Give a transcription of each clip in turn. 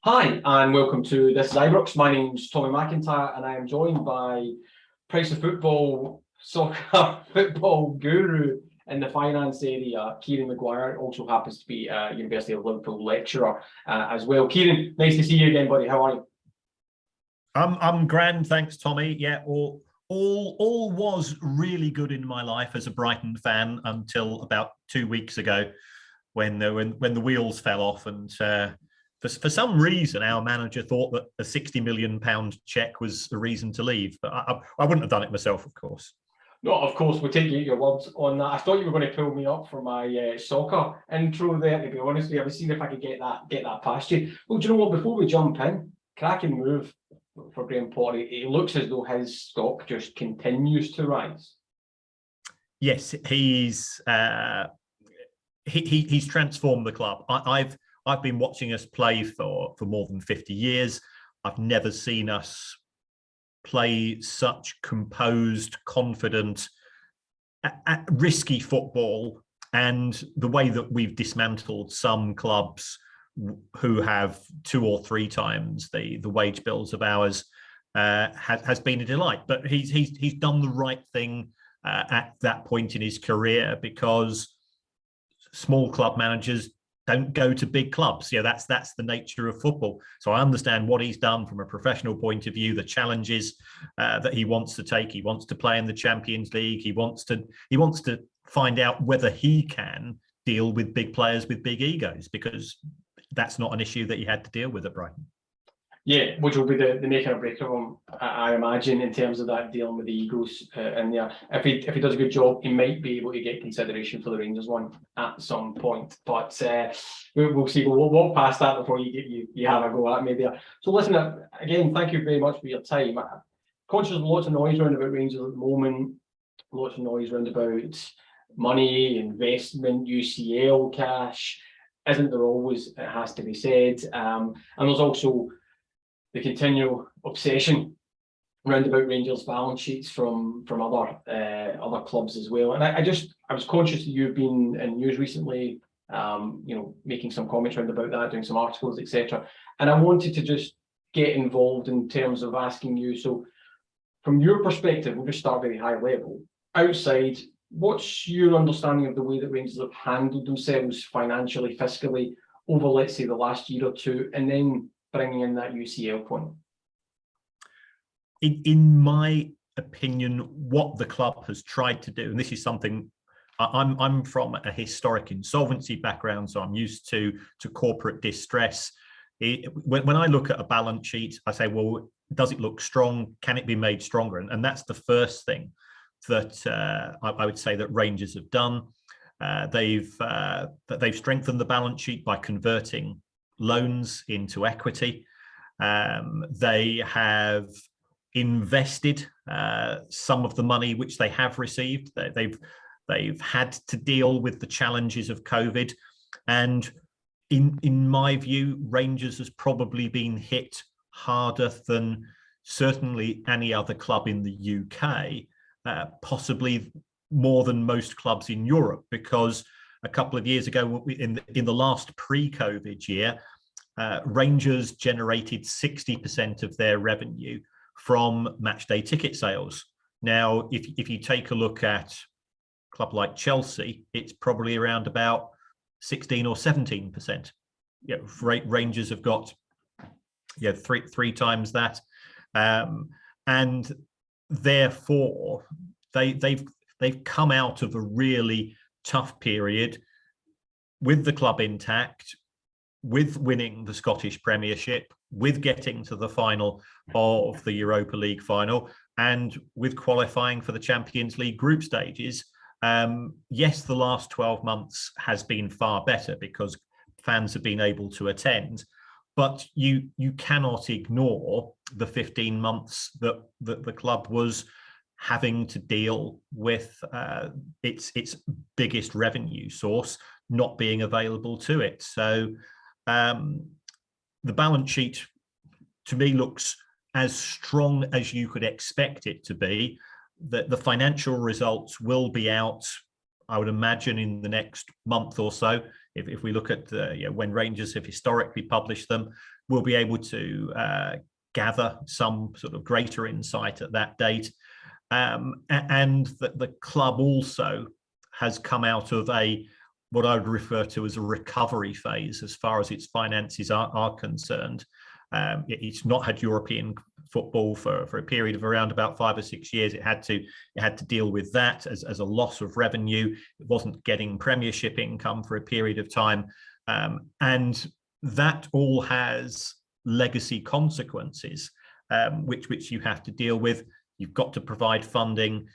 Hi, and welcome to This is Ibrox. My name's Tommy McIntyre, and I am joined by Price of Football, soccer football guru in the finance area, Kieran Maguire. Also happens to be a University of Liverpool lecturer as well. Kieran, nice to see you again, buddy. How are you? I'm grand, thanks, Tommy. Yeah, all was really good in my life as a Brighton fan until about 2 weeks ago, when the wheels fell off, and for some reason our manager thought that a £60 million cheque was a reason to leave. But I wouldn't have done it myself, of course. No, of course, we'll take your words on that. I thought you were going to pull me up for my soccer intro there, to be honest with you. I was seeing if I could get that past you. Well, do you know what? Before we jump in, cracking move for Graham Potter. It looks as though his stock just continues to rise. Yes, he's transformed the club. I've been watching us play for more than 50 years. I've never seen us play such composed, confident, risky football, and the way that we've dismantled some clubs who have 2 or 3 times the wage bills of ours has been a delight. But he's done the right thing at that point in his career, because small club managers don't go to big clubs. Yeah, that's the nature of football. So I understand what he's done from a professional point of view, the challenges that he wants to take. He wants to play in the Champions League. He wants to find out whether he can deal with big players with big egos, because that's not an issue that he had to deal with at Brighton. Yeah, which will be the make or break of him, I imagine, in terms of that dealing with the egos in there. If he does a good job, he might be able to get consideration for the Rangers one at some point. But we'll see. We'll walk past that before you have a go at me there. So listen, again, thank you very much for your time. Conscious of lots of noise around about Rangers at the moment, lots of noise around about money, investment, UCL cash. Isn't there always, it has to be said. And there's also the continual obsession around about Rangers balance sheets from other clubs as well. And I was conscious that you've been in news recently, making some comments around about that, doing some articles, etc. And I wanted to just get involved in terms of asking you, so from your perspective, we'll just start very high level. Outside, what's your understanding of the way that Rangers have handled themselves financially, fiscally, over, let's say, the last year or two, and then bringing in that UCL point? In my opinion, what the club has tried to do, and this is something, I'm from a historic insolvency background, so I'm used to corporate distress. When I look at a balance sheet, I say, well, does it look strong? Can it be made stronger? And that's the first thing that I would say that Rangers have done. They've strengthened the balance sheet by converting loans into equity. They have invested some of the money which they have received. They've had to deal with the challenges of COVID, and in my view, Rangers has probably been hit harder than certainly any other club in the UK, possibly more than most clubs in Europe, because a couple of years ago, in the last pre-COVID year, Rangers generated 60% of their revenue from matchday ticket sales. Now, if you take a look at a club like Chelsea, it's probably around about 16 or 17%. Yeah, Rangers have got three times that, and therefore they've come out of a really tough period with the club intact, with winning the Scottish Premiership, with getting to the final of the Europa League final, and with qualifying for the Champions League group stages. Yes, the last 12 months has been far better because fans have been able to attend, but you cannot ignore the 15 months that the club was having to deal with its biggest revenue source not being available to it. So the balance sheet, to me, looks as strong as you could expect it to be. The financial results will be out, I would imagine, in the next month or so. If we look at when Rangers have historically published them, we'll be able to gather some sort of greater insight at that date. And that the club also has come out of what I would refer to as a recovery phase as far as its finances are concerned. It's not had European football for a period of around about 5 or 6 years. It had to deal with that as a loss of revenue. It wasn't getting Premiership income for a period of time, and that all has legacy consequences, which you have to deal with. You've got to provide funding.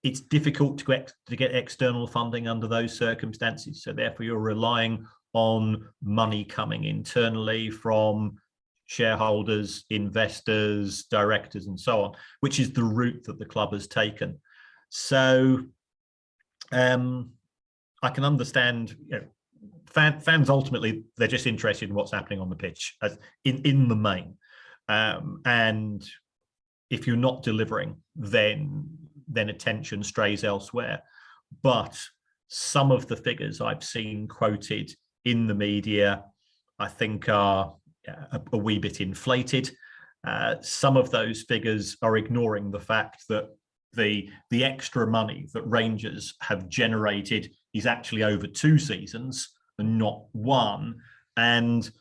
It's difficult to get external funding under those circumstances. So therefore, you're relying on money coming internally from shareholders, investors, directors, and so on, which is the route that the club has taken. So I can understand, fans ultimately, they're just interested in what's happening on the pitch in the main. And if you're not delivering, then attention strays elsewhere. But some of the figures I've seen quoted in the media, I think, are a wee bit inflated. Some of those figures are ignoring the fact that the extra money that Rangers have generated is actually over 2 seasons and not 1. And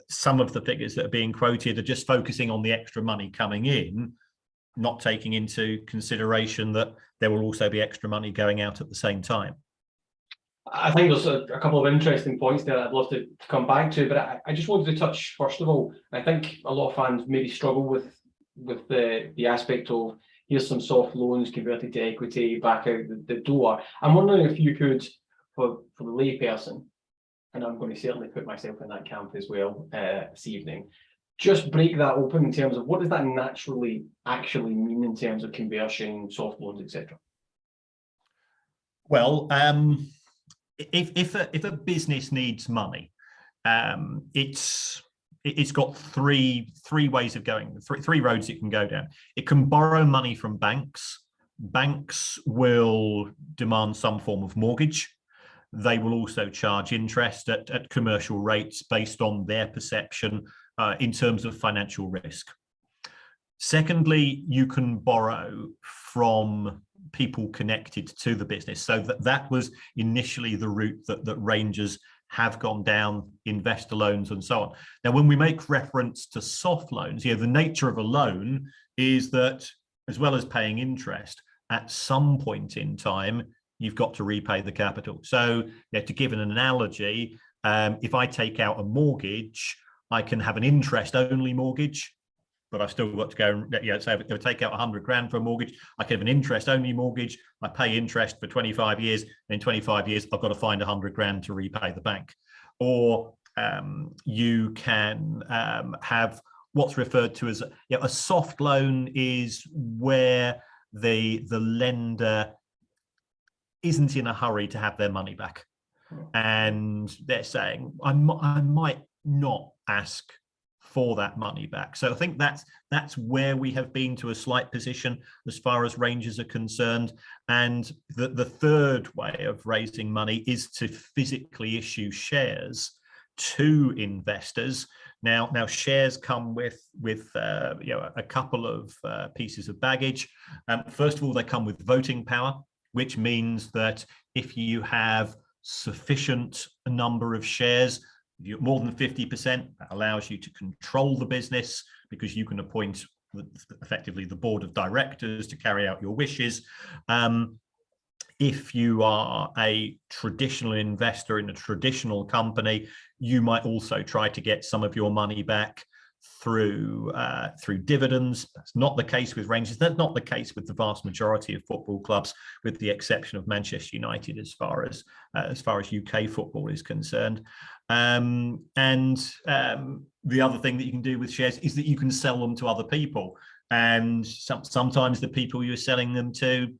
some of the figures that are being quoted are just focusing on the extra money coming in, not taking into consideration that there will also be extra money going out at the same time. I think there's a couple of interesting points there I'd love to come back to, but I just wanted to touch, first of all, I think a lot of fans maybe struggle with the aspect of here's some soft loans converted to equity back out the door. I'm wondering if you could, for the layperson, and I'm going to certainly put myself in that camp as well this evening, just break that open in terms of what does that naturally actually mean in terms of conversion, soft loans, etc. Well, if a business needs money, it's got three ways of going, three roads it can go down. It can borrow money from banks. Banks will demand some form of mortgage. They will also charge interest at commercial rates based on their perception in terms of financial risk. Secondly, you can borrow from people connected to the business. So that was initially the route that Rangers have gone down, investor loans and so on. Now, when we make reference to soft loans, the nature of a loan is that, as well as paying interest, at some point in time, you've got to repay the capital. So to give an analogy, if I take out a mortgage, I can have an interest-only mortgage, but I've still got to go and, say if I take out 100 grand for a mortgage, I can have an interest-only mortgage. I pay interest for 25 years, and in 25 years, I've got to find 100 grand to repay the bank. Or you can have what's referred to as a soft loan, is where the lender isn't in a hurry to have their money back, and they're saying, I might not ask for that money back. So I think that's where we have been to a slight position as far as Rangers are concerned. And the third way of raising money is to physically issue shares to investors. Now shares come with a couple of pieces of baggage. First of all, they come with voting power, which means that if you have sufficient number of shares, you're more than 50%, that allows you to control the business, because you can appoint effectively the board of directors to carry out your wishes. If you are a traditional investor in a traditional company, you might also try to get some of your money back through dividends. That's not the case with Rangers. That's not the case with the vast majority of football clubs, with the exception of Manchester United, as far as UK football is concerned. And the other thing that you can do with shares is that you can sell them to other people, and sometimes the people you're selling them to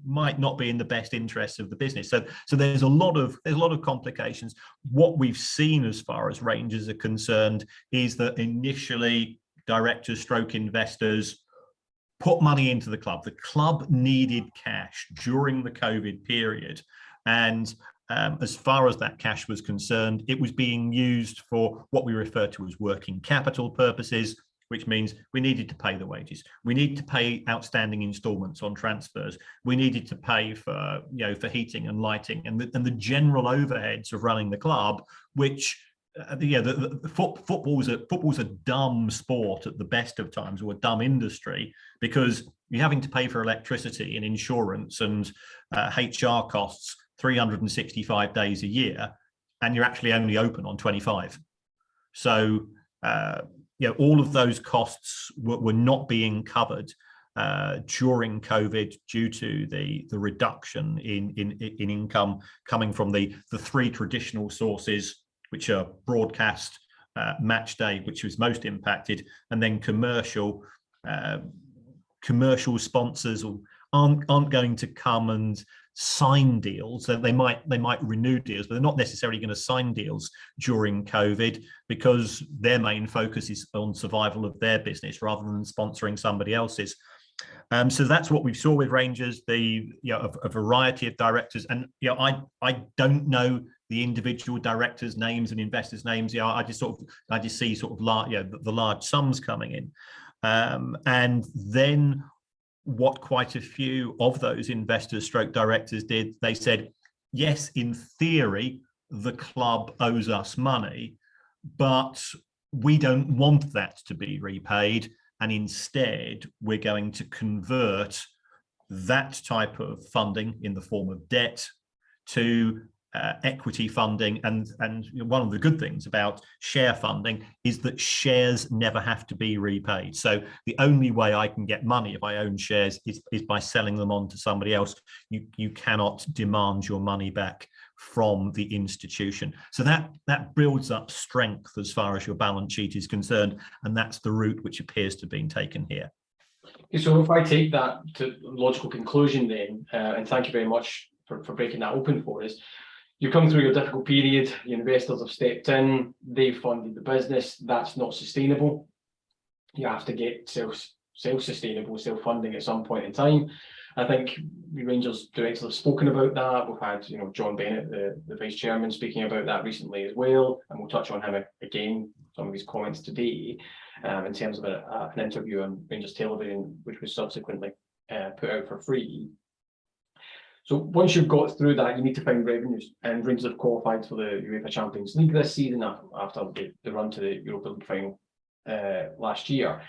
might not be in the best interests of the business. So there's a lot of complications. What we've seen as far as Rangers are concerned is that initially directors stroke investors put money into the club. The club needed cash during the COVID period, and as far as that cash was concerned, it was being used for what we refer to as working capital purposes, which means we needed to pay the wages. We need to pay outstanding installments on transfers. We needed to pay for, for heating and lighting and the general overheads of running the club, which football's a dumb sport at the best of times, or a dumb industry, because you're having to pay for electricity and insurance and HR costs 365 days a year, and you're actually only open on 25. So all of those costs were not being covered during COVID due to the reduction in income coming from the three traditional sources, which are broadcast, match day, which was most impacted, and then commercial. Commercial sponsors aren't going to come and sign deals. They might renew deals, but they're not necessarily going to sign deals during COVID, because their main focus is on survival of their business rather than sponsoring somebody else's. So that's what we saw with Rangers, a variety of directors. And I don't know the individual directors' names and investors' names. I just see sort of the large sums coming in. And then what quite a few of those investors stroke directors did, they said, yes, in theory, the club owes us money, but we don't want that to be repaid. And instead, we're going to convert that type of funding in the form of debt to equity funding. And one of the good things about share funding is that shares never have to be repaid. So the only way I can get money if I own shares is by selling them on to somebody else. You cannot demand your money back from the institution. So that builds up strength as far as your balance sheet is concerned, and that's the route which appears to have been taken here. So if I take that to logical conclusion then, and thank you very much for breaking that open for us, you've come through your difficult period, your investors have stepped in, they've funded the business, that's not sustainable. You have to get self-sustainable, self-funding at some point in time. I think the Rangers directors have spoken about that. We've had, John Bennett, the vice chairman, speaking about that recently as well, and we'll touch on him again, some of his comments today, in terms of an interview on Rangers Television, which was subsequently put out for free. So once you've got through that, you need to find revenues, and Rangers have qualified for the UEFA Champions League this season after the run to the Europa League final last year.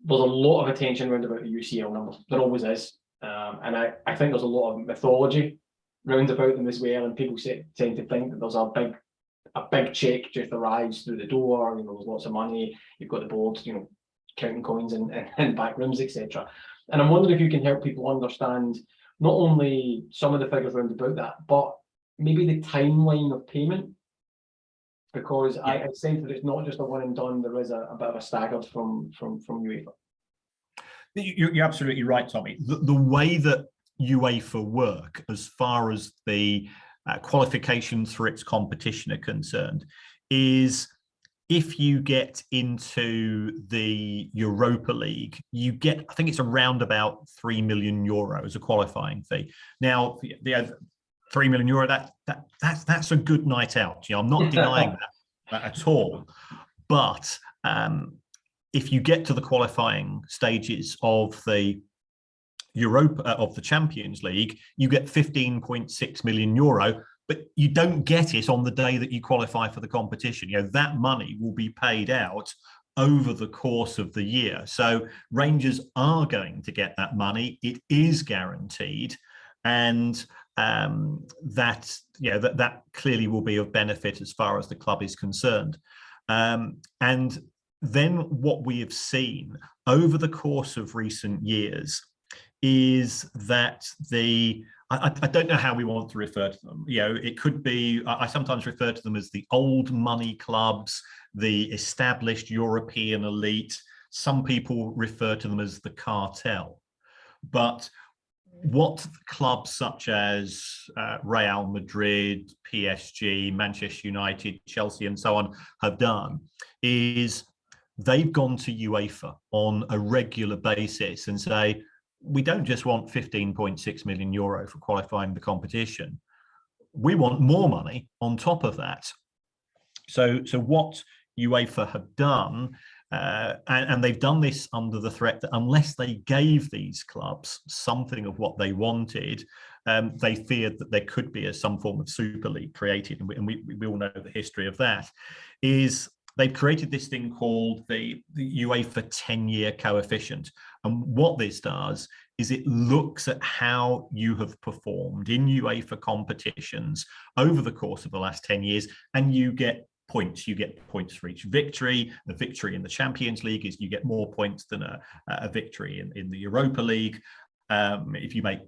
There's a lot of attention around about the UCL numbers. There always is. And I think there's a lot of mythology round about them as well, and people tend to think that there's a big check just arrives through the door, there's lots of money, you've got the board, counting coins in back rooms, etc. And I'm wondering if you can help people understand not only some of the figures round about that, but maybe the timeline of payment, because I sense that it's not just a one and done, there is a bit of a staggered from UEFA. You're absolutely right, Tommy. The way that UEFA work, as far as the qualifications for its competition are concerned, is if you get into the Europa League, you get, I think it's around about €3 million as a qualifying fee. Now, the €3 million, that's a good night out. I'm not denying that at all. But if you get to the qualifying stages of the Champions League, you get €15.6 million, but you don't get it on the day that you qualify for the competition. That money will be paid out over the course of the year. So Rangers are going to get that money. It is guaranteed, and that clearly will be of benefit as far as the club is concerned. And then what we have seen over the course of recent years is that I don't know how we want to refer to them. It could be, I sometimes refer to them as the old money clubs, the established European elite. Some people refer to them as the cartel. But what clubs such as Real Madrid, PSG, Manchester United, Chelsea, and so on have done is they've gone to UEFA on a regular basis and say, we don't just want €15.6 million for qualifying the competition. we want more money on top of that. So what UEFA have done, and they've done this under the threat that unless they gave these clubs something of what they wanted, they feared that there could be some form of Super League created, and we all know the history of that, is they've created this thing called the UEFA 10-year coefficient. And what this does is it looks at how you have performed in UEFA competitions over the course of the last 10 years, and you get points. You get points for each victory. The victory in the Champions League is you get more points than a victory in the Europa League. If you make,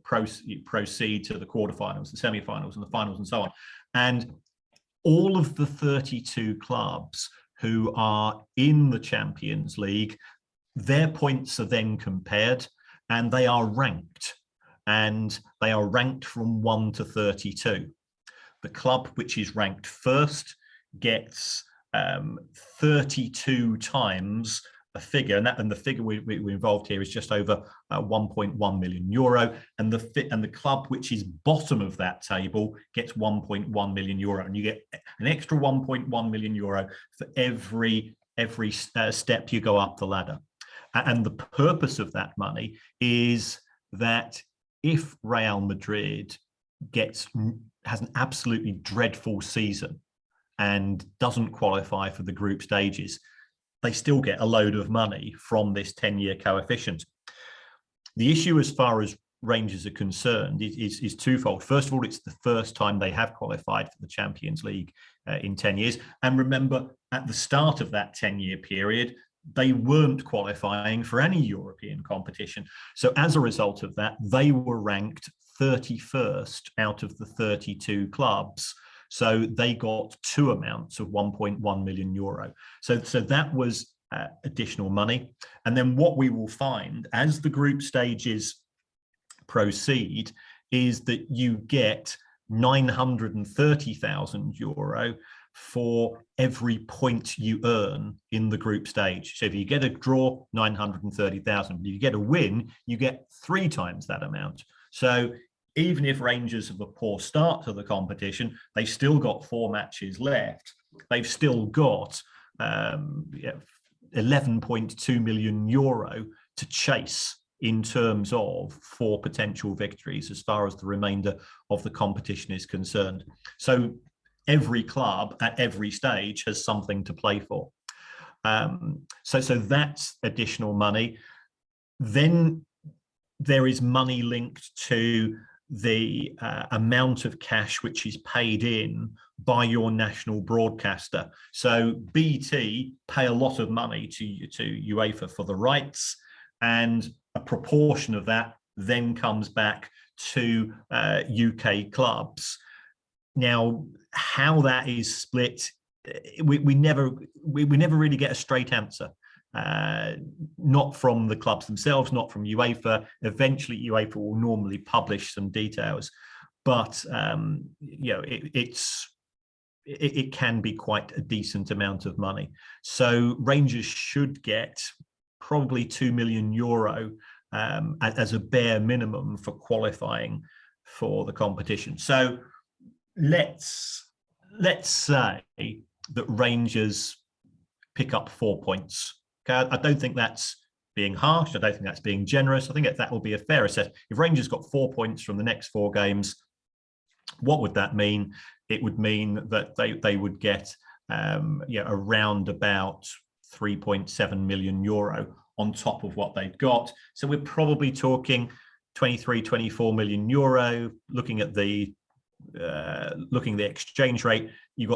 proceed to the quarterfinals, the semi-finals, and the finals, and so on. And all of the 32 clubs who are in the Champions League, their points are then compared, and they are ranked. And they are ranked from 1 to 32. The club which is ranked first gets 32 times a figure, and the figure we're involved here is just over 1.1 million euro, and the club which is bottom of that table gets 1.1 million euro, and you get an extra 1.1 million euro for every step you go up the ladder. And the purpose of that money is that if Real Madrid has an absolutely dreadful season and doesn't qualify for the group stages, they still get a load of money from this 10-year coefficient. The issue as far as Rangers are concerned is twofold. First of all, it's the first time they have qualified for the Champions League in 10 years. And remember, at the start of that 10-year period, they weren't qualifying for any European competition. So as a result of that, they were ranked 31st out of the 32 clubs. So they got two amounts of 1.1 million euro. So that was additional money. And then what we will find as the group stages proceed is that you get 930,000 euro for every point you earn in the group stage. So if you get a draw, 930,000. If you get a win, you get 3 times that amount. So even if Rangers have a poor start to the competition, they've still got 4 matches left. They've still got 11.2 million euro to chase in terms of 4 potential victories as far as the remainder of the competition is concerned. So every club at every stage has something to play for. So that's additional money. Then there is money linked to the amount of cash which is paid in by your national broadcaster. So BT pay a lot of money to UEFA for the rights, and a proportion of that then comes back to UK clubs. Now, how that is split, we never really get a straight answer. Not from the clubs themselves, not from UEFA. Eventually, UEFA will normally publish some details, but it can be quite a decent amount of money. So Rangers should get probably 2 million euro as a bare minimum for qualifying for the competition. So let's say that Rangers pick up 4 points. Okay, I don't think that's being harsh. I don't think that's being generous. I think that will be a fair assessment. If Rangers got 4 points from the next 4 games, what would that mean? It would mean that they would get around about 3.7 million euro on top of what they've got. So we're probably talking 23, 24 million euro. Looking at the exchange rate, you've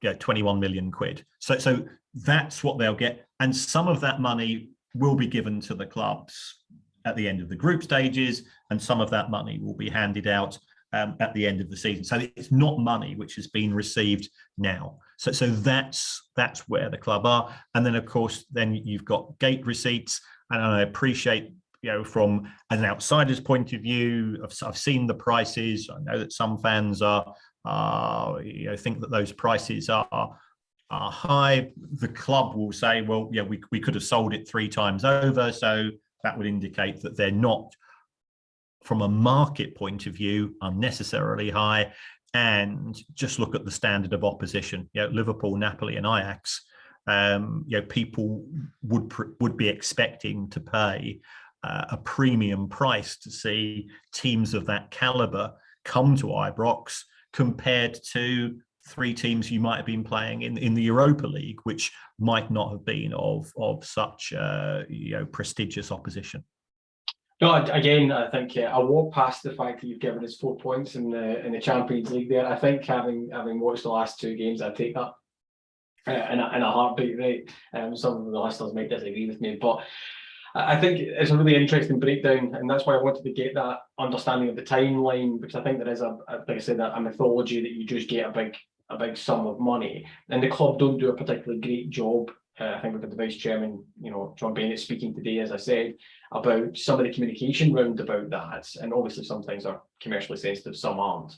got 21 million quid. So that's what they'll get. And some of that money will be given to the clubs at the end of the group stages, and some of that money will be handed out at the end of the season. So it's not money which has been received now. So that's where the club are. And then, of course, then you've got gate receipts. And I appreciate, from an outsider's point of view, I've seen the prices. I know that some fans think that those prices are high. The club will say, well, we could have sold it 3 times over. So that would indicate that they're not from a market point of view, unnecessarily high. And just look at the standard of opposition. Liverpool, Napoli, and Ajax. People would be expecting to pay a premium price to see teams of that caliber come to Ibrox compared to 3 teams you might have been playing in the Europa League, which might not have been of such prestigious opposition. No, again, I think I'll walk past the fact that you've given us 4 points in the Champions League there. I think having watched the last 2 games, I'd take that in a heartbeat, right? Some of the listeners might disagree with me, but I think it's a really interesting breakdown, and that's why I wanted to get that understanding of the timeline, because I think there is like I said, a mythology that you just get a big sum of money, and the club don't do a particularly great job. I think we've got the vice chairman, John Bennett, speaking today, as I said, about some of the communication round about that, and obviously some things are commercially sensitive, some aren't,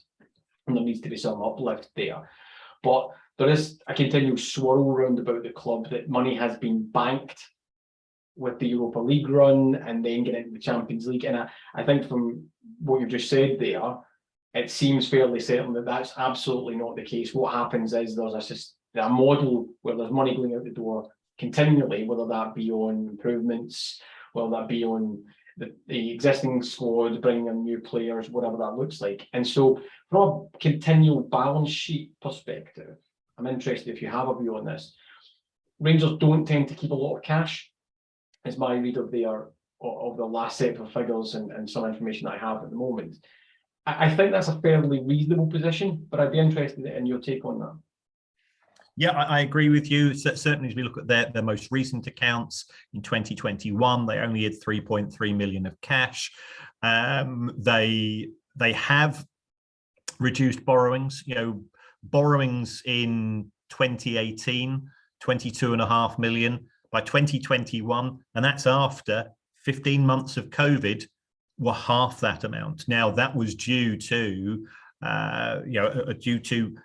and there needs to be some uplift there. But there is a continual swirl round about the club that money has been banked with the Europa League run and then get into the Champions League. And I think from what you've just said there, it seems fairly certain that that's absolutely not the case. What happens is there's a model where there's money going out the door continually, whether that be on improvements, whether that be on the existing squad, bringing in new players, whatever that looks like. And so from a continual balance sheet perspective, I'm interested if you have a view on this. Rangers don't tend to keep a lot of cash, is my read of the last set of figures and some information that I have at the moment. I think that's a fairly reasonable position, but I'd be interested in your take on that. Yeah, I agree with you. Certainly, as we look at their most recent accounts in 2021, they only had 3.3 million of cash. They have reduced borrowings. Borrowings in 2018, 22.5 million. By 2021, and that's after 15 months of COVID, were half that amount. Now that was due to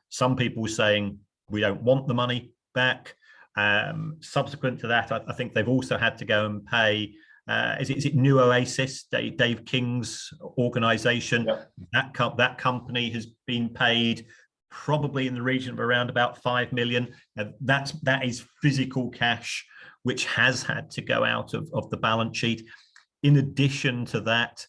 some people saying we don't want the money back. Subsequent to that, I think they've also had to go and pay. Is it New Oasis, Dave King's organisation? Yep. That company has been paid probably in the region of around about 5 million. That is physical cash which has had to go out of the balance sheet. In addition to that,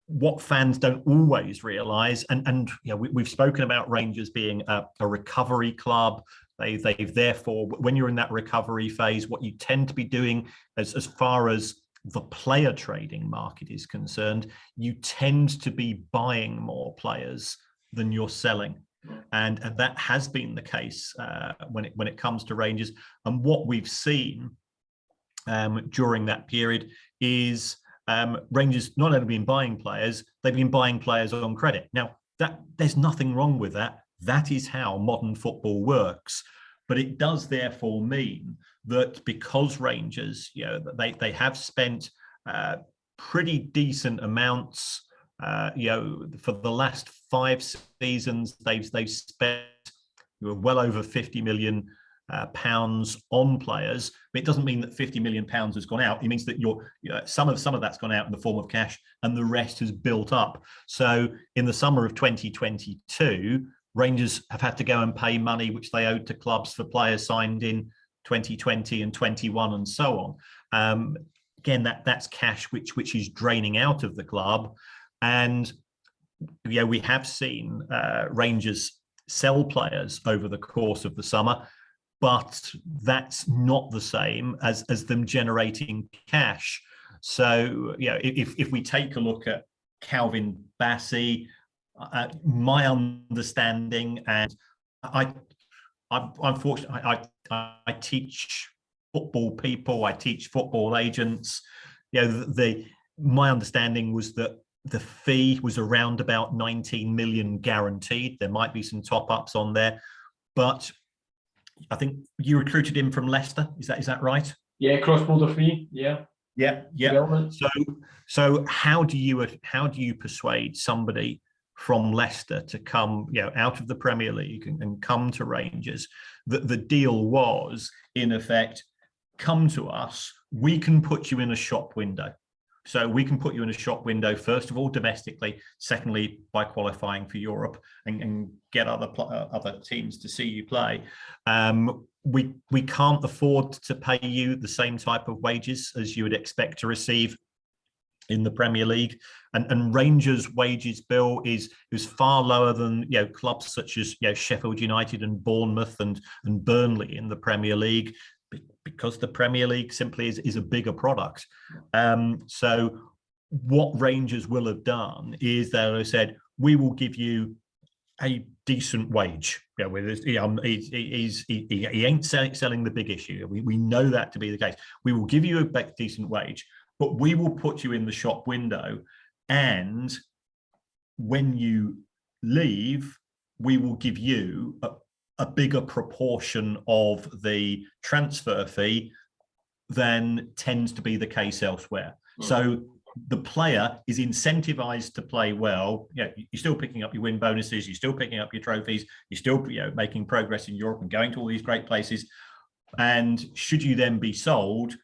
what fans don't always realise, and we've spoken about Rangers being a recovery club. They've therefore, when you're in that recovery phase, what you tend to be doing as far as the player trading market is concerned, you tend to be buying more players than you're selling. And that has been the case when it comes to Rangers. And what we've seen during that period is Rangers not only been buying players, they've been buying players on credit. Now, there's nothing wrong with that. That is how modern football works. But it does therefore mean that because Rangers, they have spent pretty decent amounts. For the last 5 seasons, they've spent well over 50 million pounds on players. But it doesn't mean that 50 million pounds has gone out. It means that some of that's gone out in the form of cash, and the rest has built up. So in the summer of 2022, Rangers have had to go and pay money which they owed to clubs for players signed in 2020 and 21 and so on. Again, that's cash which is draining out of the club. And we have seen Rangers sell players over the course of the summer, but that's not the same as them generating cash. So, if we take a look at Calvin Bassey, my understanding, and I'm fortunate, I teach football people, I teach football agents. My understanding was that the fee was around about 19 million guaranteed. There might be some top-ups on there, but I think you recruited him from Leicester. Is that right? Yeah, cross-border fee. Yeah. So how do you persuade somebody from Leicester to come, out of the Premier League and come to Rangers? The deal was, in effect, come to us. We can put you in a shop window. So we can put you in a shop window, first of all, domestically, secondly, by qualifying for Europe and get other teams to see you play. We can't afford to pay you the same type of wages as you would expect to receive in the Premier League, and Rangers' wages bill is far lower than clubs such as Sheffield United and Bournemouth and Burnley in the Premier League, because the Premier League simply is a bigger product. So what Rangers will have done is they'll said, we will give you a decent wage. He ain't selling the big issue. We know that to be the case. We will give you a decent wage, but we will put you in the shop window, and when you leave, we will give you a bigger proportion of the transfer fee than tends to be the case elsewhere. So the player is incentivized to play well. You're still picking up your win bonuses, you're still picking up your trophies, you're still making progress in Europe and going to all these great places. And should you then be sold,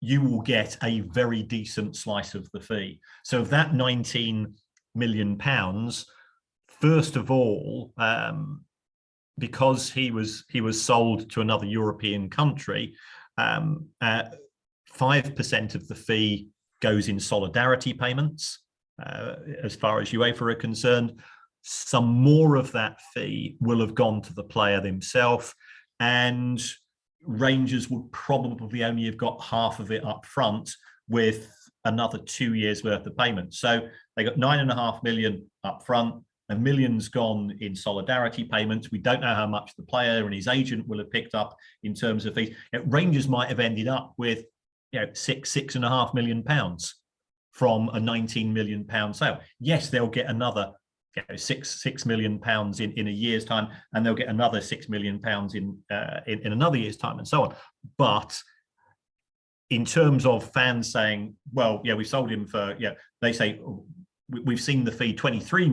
you will get a very decent slice of the fee. So of that £19 million, first of all, because he was sold to another European country, 5% of the fee goes in solidarity payments. As far as UEFA are concerned, some more of that fee will have gone to the player themselves, and Rangers would probably only have got half of it up front, with another 2 years worth of payments. So they got £9.5 million up front. $1 million's gone in solidarity payments. We don't know how much the player and his agent will have picked up in terms of fees. Rangers might have ended up with £6.5 million from a £19 million sale. Yes, they'll get another £6 million in a year's time, and they'll get another £6 million in another year's time, and so on. But in terms of fans saying, well, we sold him for, they say, we've seen the fee £23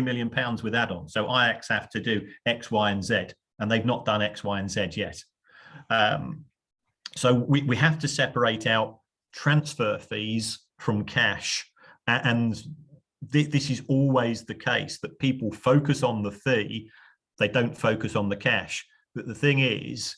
million with add-on. So Ajax have to do X, Y, and Z, and they've not done X, Y, and Z yet. So we have to separate out transfer fees from cash, and this is always the case, that people focus on the fee, they don't focus on the cash. But the thing is,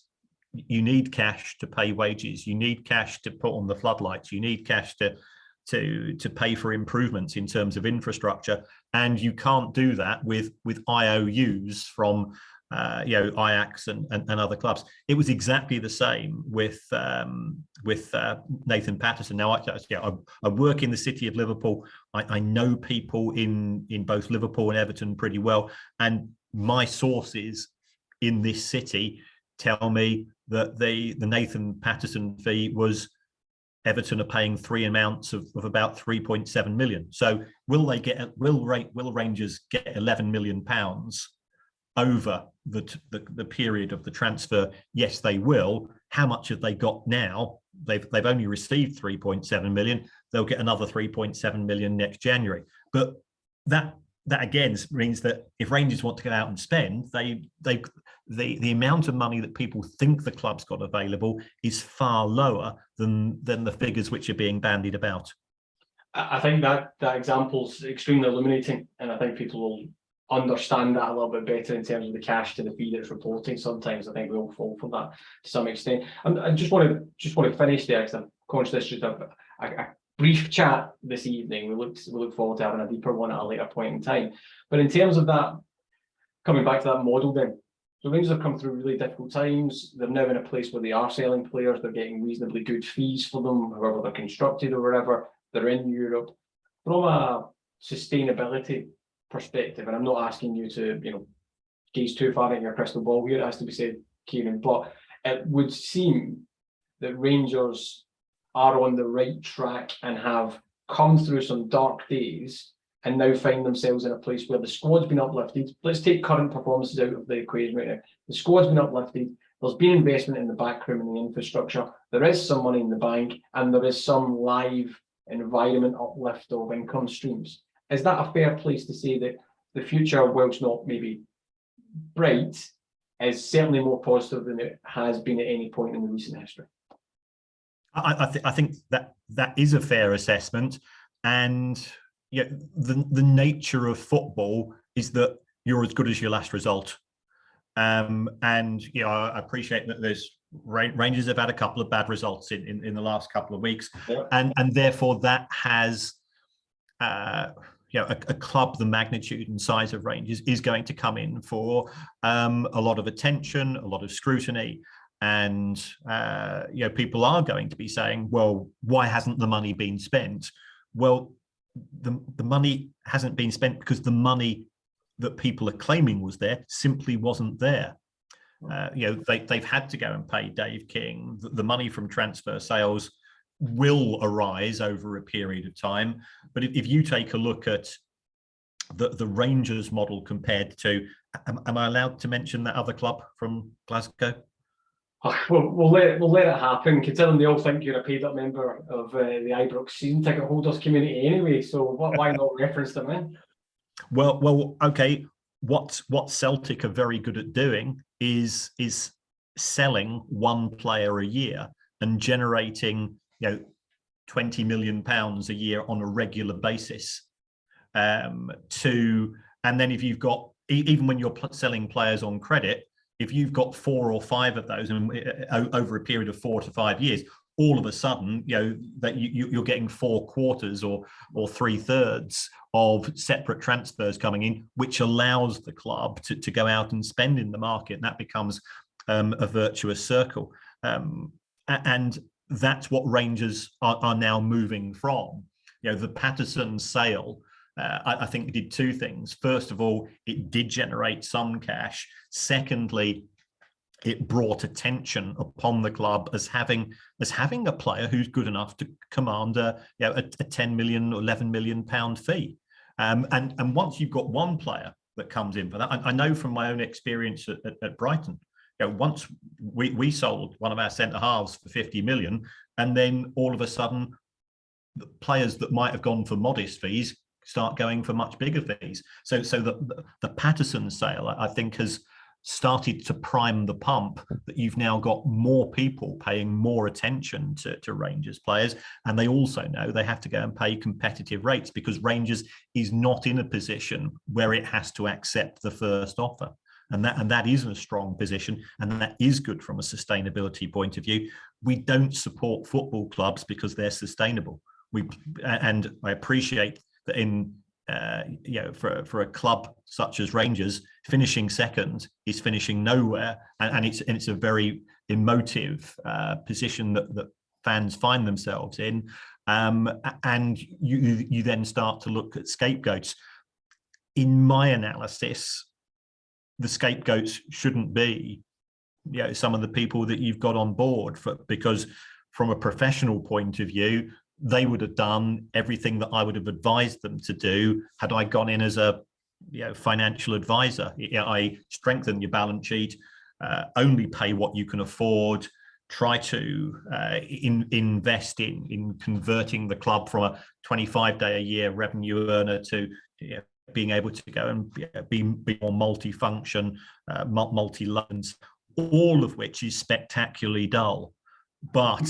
you need cash to pay wages, you need cash to put on the floodlights, you need cash to pay for improvements in terms of infrastructure, and you can't do that with IOUs from Ajax and other clubs. It was exactly the same with Nathan Patterson. Now, I work in the city of Liverpool. I know people in both Liverpool and Everton pretty well, and my sources in this city tell me that the Nathan Patterson fee was, Everton are paying three amounts of about 3.7 million. So will Rangers get £11 million over the period of the transfer? Yes, they will. How much have they got now? They've only received 3.7 million. They'll get another 3.7 million next January. But that again means that if Rangers want to go out and spend, the amount of money that people think the club's got available is far lower than the figures which are being bandied about. I think that example's extremely illuminating, and I think people will understand that a little bit better in terms of the cash to the fee that's reporting. Sometimes I think we all fall for that to some extent. I just want to finish there, because I'm conscious just of a brief chat this evening. We look forward to having a deeper one at a later point in time. But in terms of that, coming back to that model then, so Rangers have come through really difficult times. They're now in a place where they are selling players. They're getting reasonably good fees for them, however they're constructed or wherever. They're in Europe. From a sustainability perspective, and I'm not asking you to, gaze too far into your crystal ball here, it has to be said, Kieran, but it would seem that Rangers are on the right track and have come through some dark days and now find themselves in a place where the squad's been uplifted. Let's take current performances out of the equation right now. The squad's been uplifted. There's been investment in the backroom and the infrastructure. There is some money in the bank, and there is some live environment uplift of income streams. Is that a fair place to say that the future, whilst not maybe bright, is certainly more positive than it has been at any point in the recent history? I think that is a fair assessment, and yeah, the nature of football is that you're as good as your last result. And I appreciate that there's Rangers have had a couple of bad results in the last couple of weeks, Yeah. and therefore that has a club the magnitude and size of Rangers is going to come in for a lot of attention, a lot of scrutiny. And people are going to be saying, well, why hasn't the money been spent? Well, the money hasn't been spent because the money that people are claiming was there simply wasn't there. They've had to go and pay Dave King. The money from transfer sales will arise over a period of time. But if you take a look at the Rangers model compared to, am I allowed to mention that other club from Glasgow? We'll let it happen, considering they all think you're a paid-up member of the Ibrox season ticket holders community anyway. So why not reference them in? Well, okay. What Celtic are very good at doing is selling one player a year and generating £20 million a year on a regular basis. And then if you've got, even when you're selling players on credit, if you've got 4 or 5 of those over a period of 4 to 5 years, all of a sudden, that you're getting 4 quarters or 3/3 of separate transfers coming in, which allows the club to go out and spend in the market, and that becomes a virtuous circle. And that's what Rangers are now moving from. The Patterson sale, I think, did 2 things. First of all, it did generate some cash. Secondly, it brought attention upon the club as having a player who's good enough to command a 10 million or 11 million pound fee. And once you've got one player that comes in for that, I know from my own experience at Brighton, once we sold one of our centre halves for 50 million, and then all of a sudden, the players that might have gone for modest fees start going for much bigger fees. So the Patterson sale, I think, has started to prime the pump that you've now got more people paying more attention to Rangers players, and they also know they have to go and pay competitive rates because Rangers is not in a position where it has to accept the first offer. And that is a strong position, and that is good from a sustainability point of view. We don't support football clubs because they're sustainable. And I appreciate that for a club such as Rangers, finishing second is finishing nowhere, and it's a very emotive position that fans find themselves in. And you then start to look at scapegoats. In my analysis, the scapegoats shouldn't be some of the people that you've got on board, because from a professional point of view, they would have done everything that I would have advised them to do had I gone in as a financial advisor. I strengthen your balance sheet, only pay what you can afford, try to invest in converting the club from a 25-day-a-year revenue earner to being able to go and be more multifunction, multi-loans, all of which is spectacularly dull. But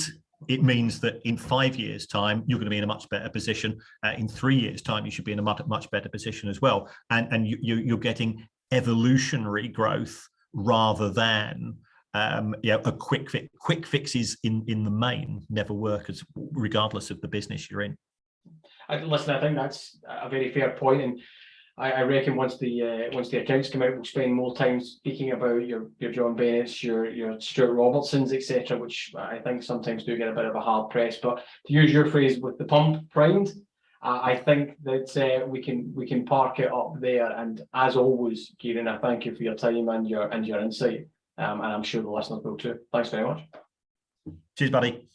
it means that in 5 years' time, you're going to be in a much better position. In 3 years' time, you should be in a much better position as well. And you're getting evolutionary growth rather than a quick fix. Quick fixes in the main never work, regardless of the business you're in. Listen, I think that's a very fair point, and I reckon once the accounts come out, we'll spend more time speaking about your John Bennett's, your Stuart Robertsons, etc., which I think sometimes do get a bit of a hard press. But to use your phrase, with the pump primed, I think that we can park it up there. And as always, Kieran, I thank you for your time and your insight, and I'm sure the listeners will too. Thanks very much. Cheers, buddy.